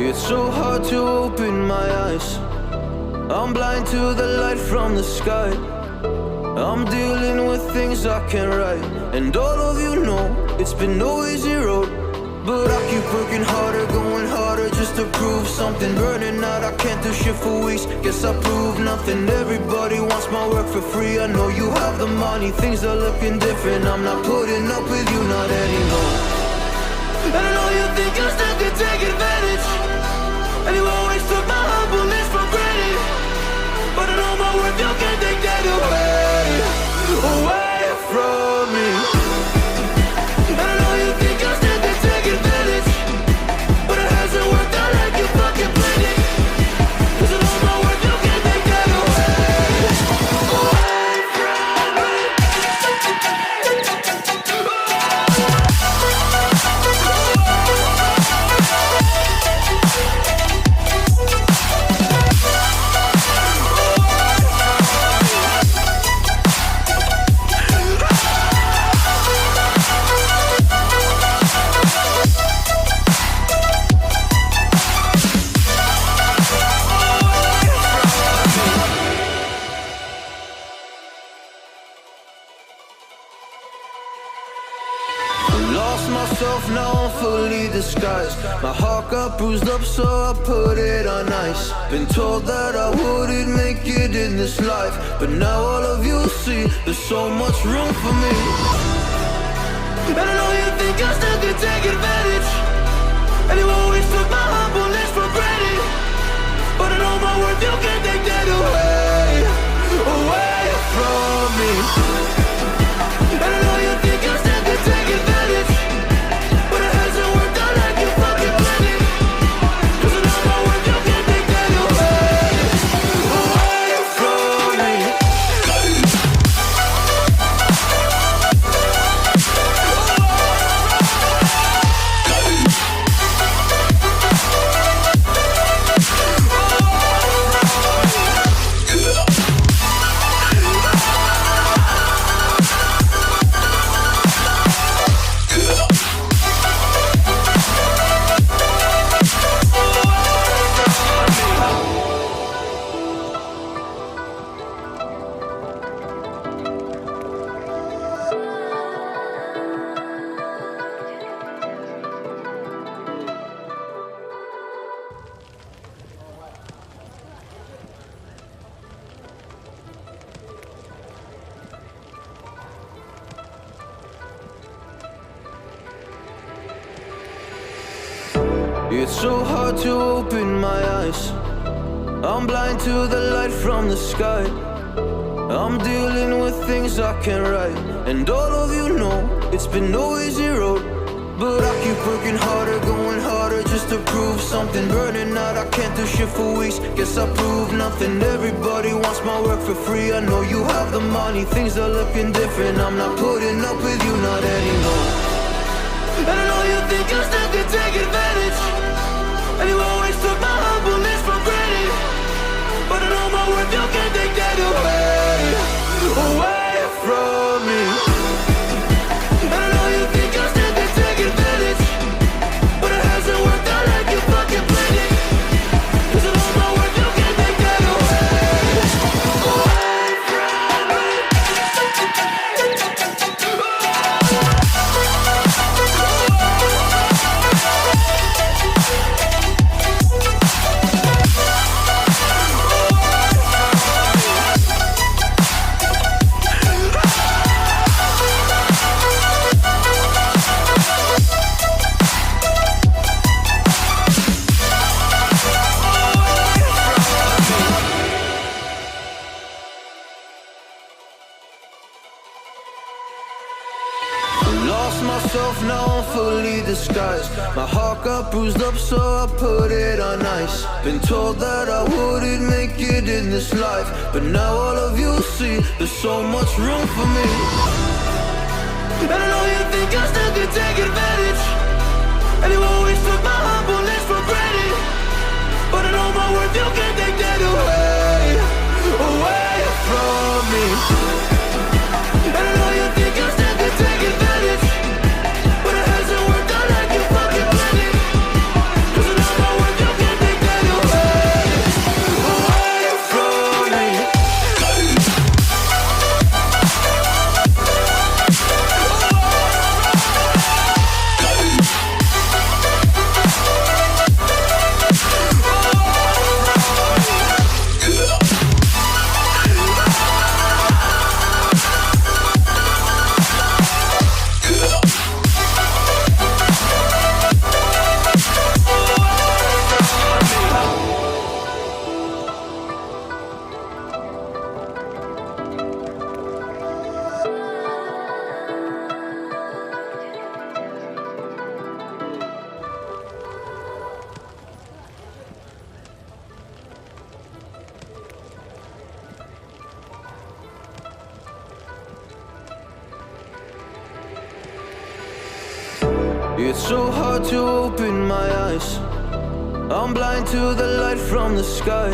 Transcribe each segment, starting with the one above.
It's so hard to open my eyes. I'm blind to the light from the sky. I'm dealing with things I can't write. And all of you know it's been no easy road, but I keep working harder, going harder just to prove something. Burning out, I can't do shit for weeks. Guess I proved nothing. Everybody wants my work for free. I know you have the money, things are looking different. I'm not putting up with you, not anymore. And I know you think you still can take advantage, and you always took my humbleness for granted. But I know my worth, you can't take that away from me. And I know you think you still can take advantage, but it hasn't worked out like you fucking planned it. 'Cause I know my worth, you can't take that away from me. Lost myself, now I'm fully disguised. My heart got bruised up, so I put it on ice. Been told that I wouldn't make it in this life, but now all of you see there's so much room for me. And I know you think you still can take advantage, and you always took my humbleness for granted. But I know my worth, you can't take that away from me. And I know you think you still can take advantage, but it hasn't worked out like you fucking planned it. 'Cause I know my worth, you can't take that away from me. It's so hard to open my eyes. I'm blind to the light from the sky. I'm dealing with things I can't write. And all of you know it's been no easy road, but I keep working harder, going harder just to prove something. Burning out, I can't do shit for weeks. Guess I proved nothing. Everybody wants my work for free. I know you have the money, things are looking different. I'm not putting up with you, not anymore. And I know you think you still can take advantage, and you always took my humbleness for granted. But I know my worth, you can't take that away from me. And I know you think you still can take advantage, but it hasn't worked out like you fucking planned it. 'Cause I know my worth, you can't take that away from me. Lost myself, now I'm fully disguised. My heart got bruised up, so I put it on ice. Been told that I wouldn't make it in this life, but now all of you see there's so much room for me. And I know you think you still can take advantage, and you always took my humbleness for granted. But I know my worth, you can't take that away from me. And I know you think you still can take advantage, but it hasn't worked out like you fucking planned it. 'Cause I know my worth, you can't It's so hard to open my eyes. I'm blind to the light from the sky.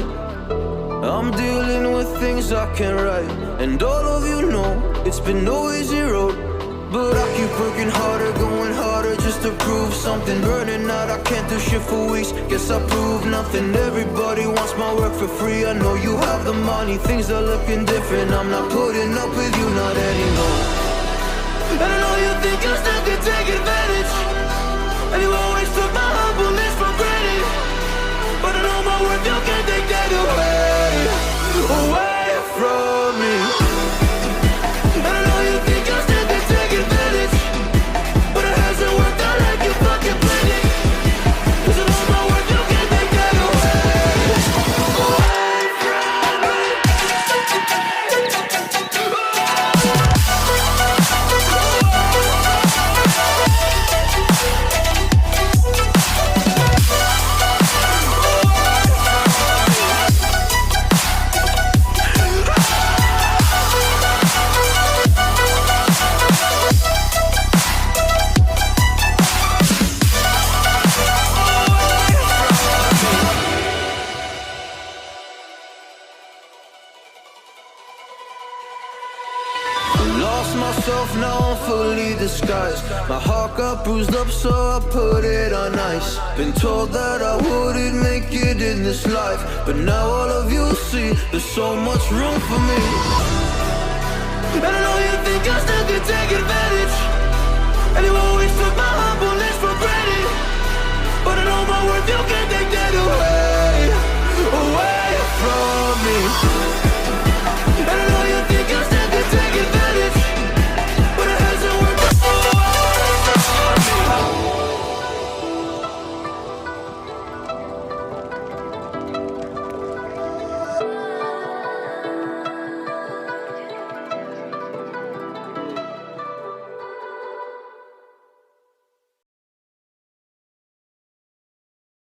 I'm dealing with things I can't write. And all of you know it's been no easy road, but I keep working harder, going harder just to prove something. Burning out, I can't do shit for weeks. Guess I proved nothing. Everybody wants my work for free. I know you have the money, things are looking different. I'm not putting up with you, not anymore. And I know you think you still can take advantage, and you always took my humbleness for granted. But I know my worth, you can't take that away from me. And I know you think you still can take advantage, but it hasn't worked out like you fucking planned it. 'Cause I know my worth, you can't take that away from me. Lost myself, now I'm fully disguised. My heart got bruised up, so I put it on ice. Been told that I wouldn't make it in this life, but now all of you see there's so much room for me. And I know you think I still can take advantage, and you always took my humbleness for granted. But I know my worth, you can't take that away.